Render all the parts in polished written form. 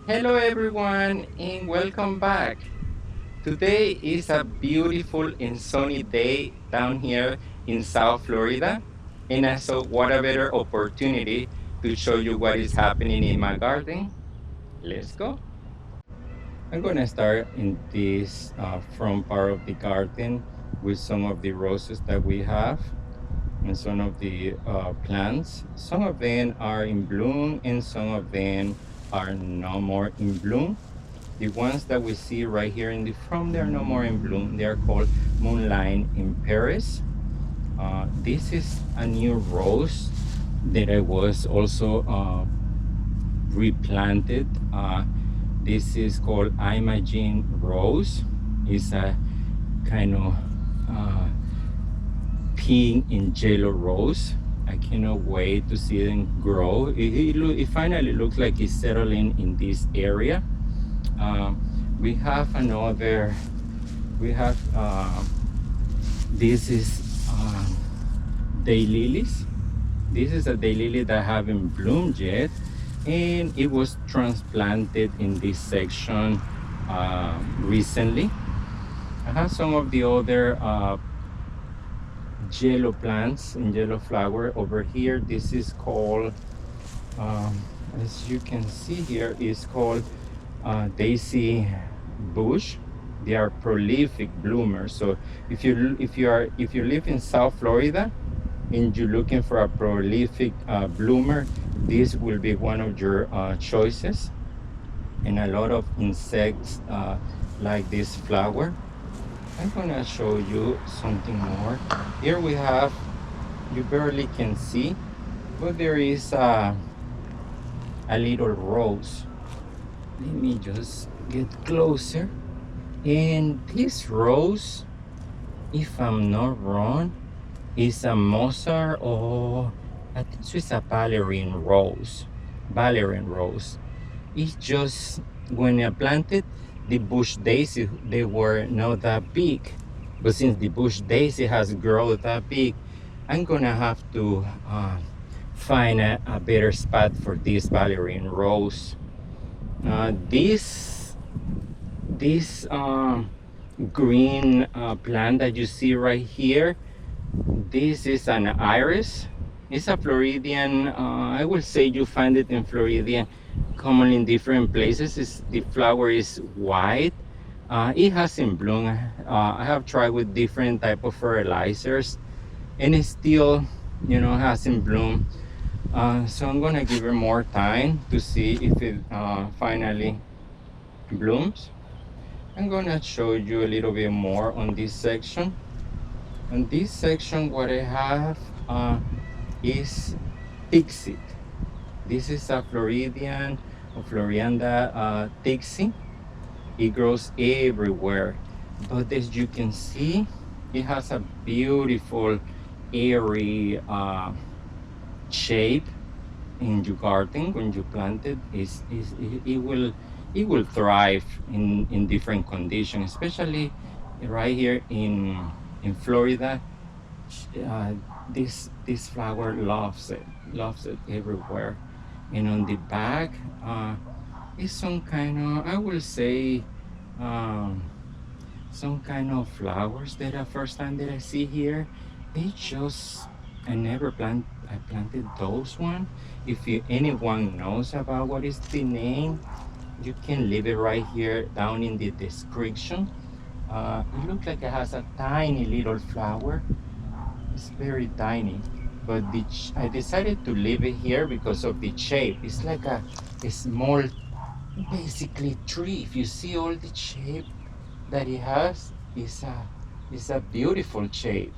Hello, everyone, and welcome back. Today is a beautiful and sunny day down here in South Florida. And I thought, what a better opportunity to show you what is happening in my garden. Let's go. I'm going to start in this front part of the garden with some of the roses that we have and some of the plants. Some of them are in bloom and some of them are no more in bloom. The ones that we see right here in the front, they're no more in bloom. They are called Moonlight in Paris. This is a new rose that I was also replanted. This is called Imagine Rose. It's a kind of uh, pink and yellow rose. I cannot wait to see them grow. It finally looks like it's settling in this area. We have another, we have, this is daylilies. This is a daylily that haven't bloomed yet, and it was transplanted in this section recently. I have some of the other yellow plants and yellow flower over here. This is called, um, as you can see here, is called daisy bush. They are prolific bloomers. So if you live in South Florida and you're looking for a prolific bloomer, this will be one of your choices. And a lot of insects like this flower. I'm gonna show you something more. Here we have, you barely can see, but there is a little rose. Let me just get closer. And this rose, if I'm not wrong, is a Mozart, or I think it's a ballerine rose. Ballerine rose. It's just when I planted the bush daisy, they were not that big. But since the bush daisy has grown that big, I'm gonna have to find a better spot for this ballerine rose. This green plant that you see right here, this is an iris. It's a Floridian, I will say you find it in Floridian, common in different places. The flower is white. It hasn't bloomed. I have tried with different type of fertilizers, and it still, hasn't bloomed. So I'm gonna give her more time to see if it finally blooms. I'm gonna show you a little bit more on this section. On this section, what I have is Tixit. This is a Floridian or Florianda Tixi. It grows everywhere, but as you can see, it has a beautiful, airy shape in your garden. When you plant it, it will thrive in different conditions, especially right here in Florida. uh, this flower loves it everywhere. And on the back is some kind of, I will say, um, some kind of flowers that the first time that I see here. They just, I planted those one. If anyone knows about what is the name, you can leave it right here down in the description. It looks like it has a tiny little flower. It's very tiny, but I decided to leave it here because of the shape. It's like a small, basically tree. If you see all the shape that it has, it's a beautiful shape,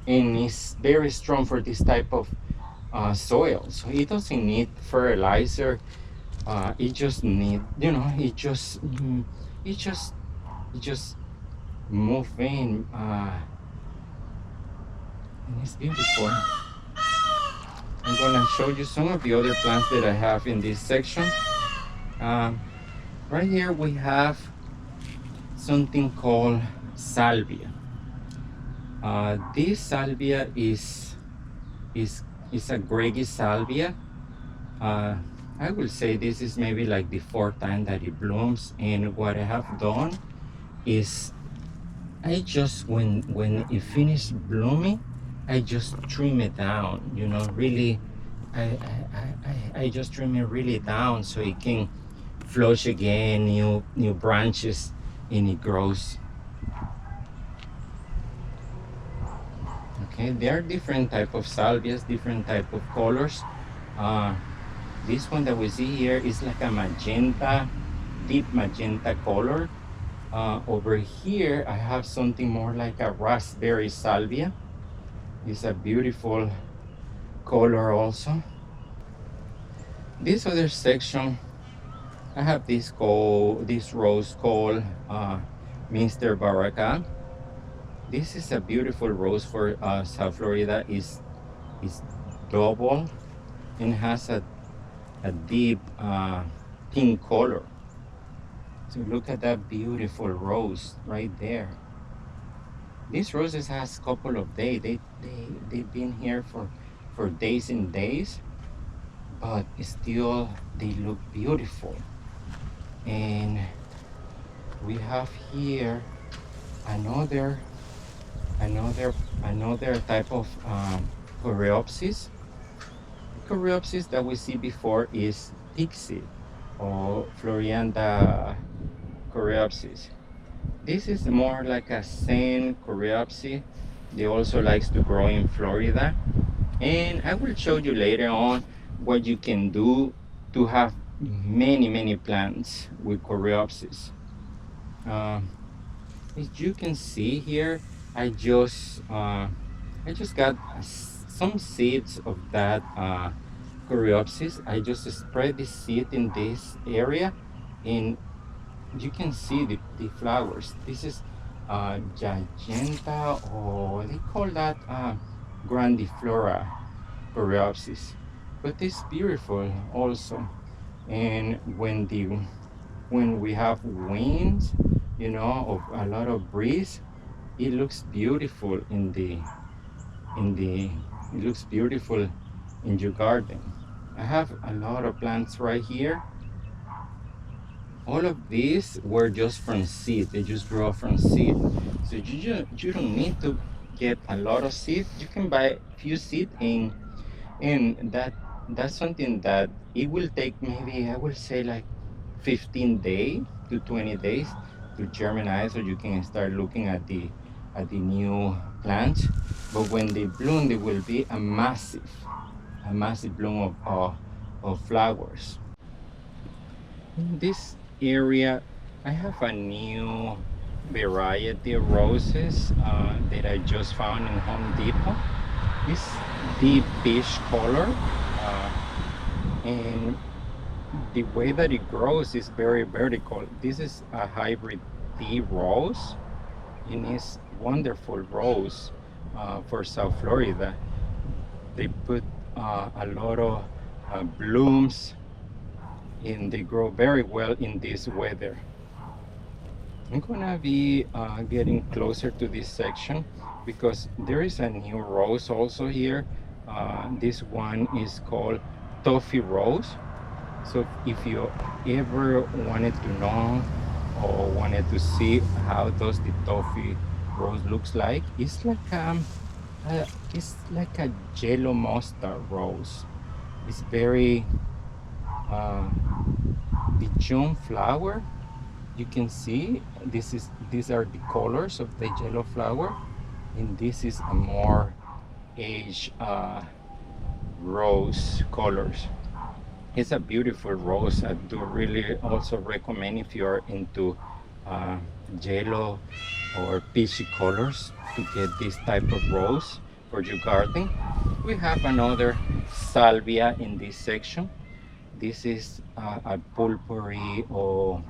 and it's very strong for this type of soil. So it doesn't need fertilizer. It just need, it just, it just move in, and it's beautiful. I'm gonna show you some of the other plants that I have in this section. Um, right here we have something called salvia. This salvia is is a Greggy salvia. Uh, I will say this is maybe like the fourth time that it blooms. And what I have done is I just, when it finished blooming, I just trim it down, you know, really, I just trim it really down so it can flourish again, new branches, and it grows. Okay, there are different type of salvias, different type of colors. Uh, this one that we see here is like a magenta, deep magenta color. Over here, I have something more like a raspberry salvia. It's a beautiful color also. This other section, I have this rose called Mr. Baraka. This is a beautiful rose for South Florida. Is double and has a deep pink color. So look at that beautiful rose right there. These roses has a couple of days. They've been here for days and days, but still they look beautiful. And we have here another another type of coreopsis. Coreopsis that we see before is pixie or Florianda coreopsis. This is more like a sand coreopsis. They also likes to grow in Florida. And I will show you later on what you can do to have many plants with coreopsis. Uh, as you can see here, I just got some seeds of that coreopsis. I just spread the seed in this area, and you can see the flowers. This is Giganta, or they call that grandiflora coreopsis, but it's beautiful also. And when we have winds, you know, of a lot of breeze, it looks beautiful it looks beautiful in your garden. I have a lot of plants right here. All of these were just from seed. They just grow from seed. So you don't need to get a lot of seed. You can buy a few seed, and that's something that it will take, maybe I will say like 15 days to 20 days to germinate, so you can start looking at the new plants. But when they bloom, there will be a massive bloom of flowers. In this area, I have a new variety of roses that I just found in Home Depot. This deep peach color, and the way that it grows is very vertical. This is a hybrid tea rose, and it's wonderful rose for South Florida. They put a lot of blooms, and they grow very well in this weather. I'm gonna be getting closer to this section because there is a new rose also here. This one is called Toffee Rose. So if you ever wanted to know or wanted to see how does the toffee rose looks like, it's like a yellow mustard rose. It's very uh, the June flower. You can see these are the colors of the yellow flower, and this is a more aged rose colors. It's a beautiful rose. I do really also recommend, if you're into yellow or peachy colors, to get this type of rose for your garden. We have another salvia in this section. This is a purpuree, or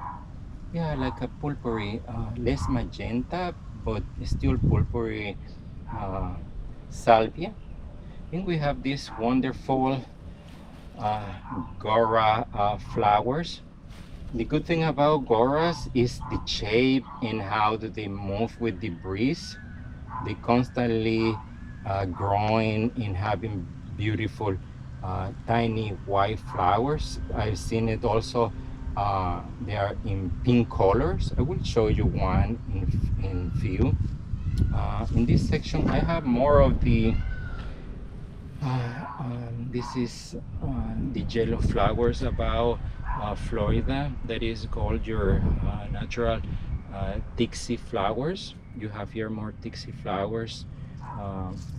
yeah, like a purpuree, less magenta, but still purpuree uh, salvia. And we have this wonderful uh, Gora flowers. The good thing about Goras is the shape and how do they move with the breeze. They constantly growing and having beautiful tiny white flowers. I've seen it also. They are in pink colors. I will show you one in few. In this section, I have more of the. This is the yellow flowers about Florida. That is called your natural Dixie flowers. You have here more Dixie flowers,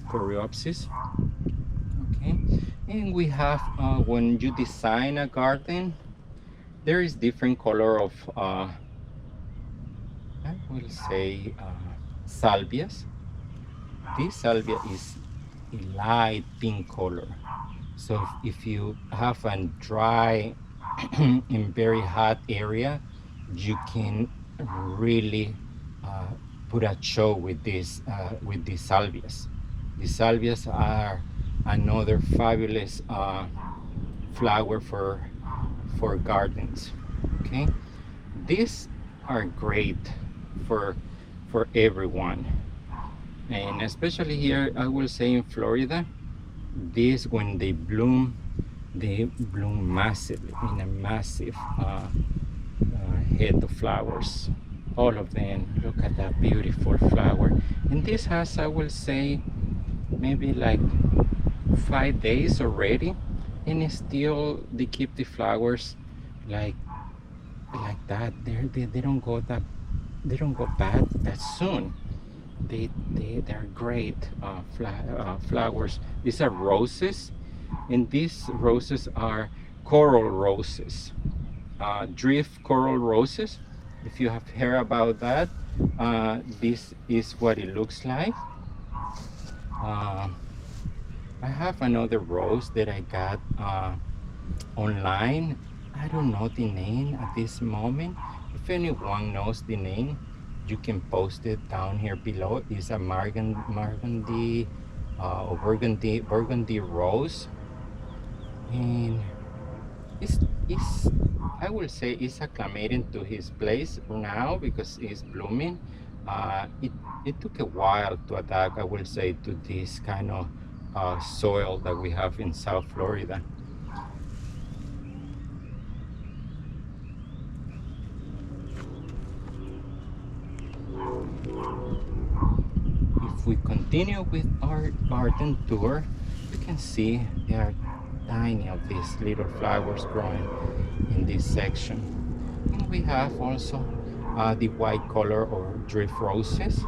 coreopsis. Okay, and we have when you design a garden, there is different color of I will say salvias. This salvia is a light pink color. So if you have a dry and very hot area, you can really uh, put a show with these salvias. The salvias are another fabulous flower for gardens. Okay, these are great for everyone, and especially here, I will say in Florida, these when they bloom massively in a massive head of flowers. All of them. Look at that beautiful flower. And this has, I will say, maybe like 5 days already, and it's still they keep the flowers like that. They don't go that they don't go bad that soon. They're great flowers. These are roses, and these roses are coral roses, drift coral roses. If you have heard about that, this is what it looks like. uh, I have another rose that I got online. I don't know the name at this moment. If anyone knows the name, you can post it down here below. It's a burgundy or burgundy rose, and it's I will say it's acclimating to his place now because it's blooming. It took a while to adapt, I will say, to this kind of soil that we have in South Florida. If we continue with our garden tour, you can see there are tiny of these little flowers growing in this section. And we have also the white color or drift roses.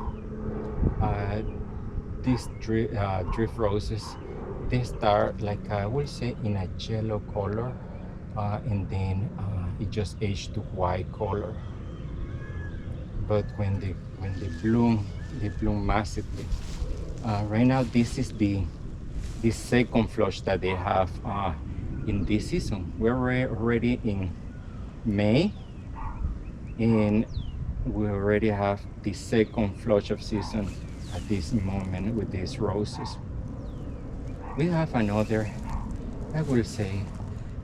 Uh, these drift roses, they start like I will say in a yellow color, and then it just aged to white color. But when they bloom massively. Right now, this is the second flush that they have in this season. We're already in May, and we already have the second flush of season at this moment with these roses. We have another, I will say,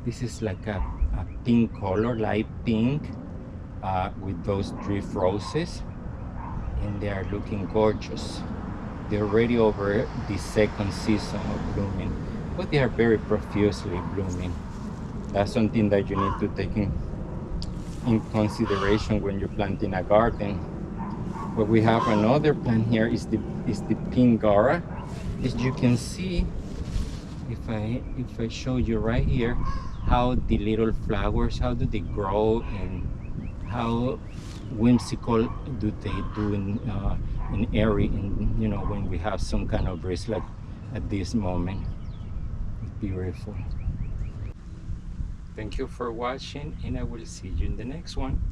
this is like a pink color, light pink, with those drift roses, and they are looking gorgeous. They're already over the second season of blooming, but they are very profusely blooming. That's something that you need to take in consideration when you're planting a garden. But we have another plant here is the pingara. As you can see, if I show you right here, how the little flowers, how do they grow, and how whimsical do they do in airy, and you know, when we have some kind of breeze like at this moment. It's beautiful. Thank you for watching, and I will see you in the next one.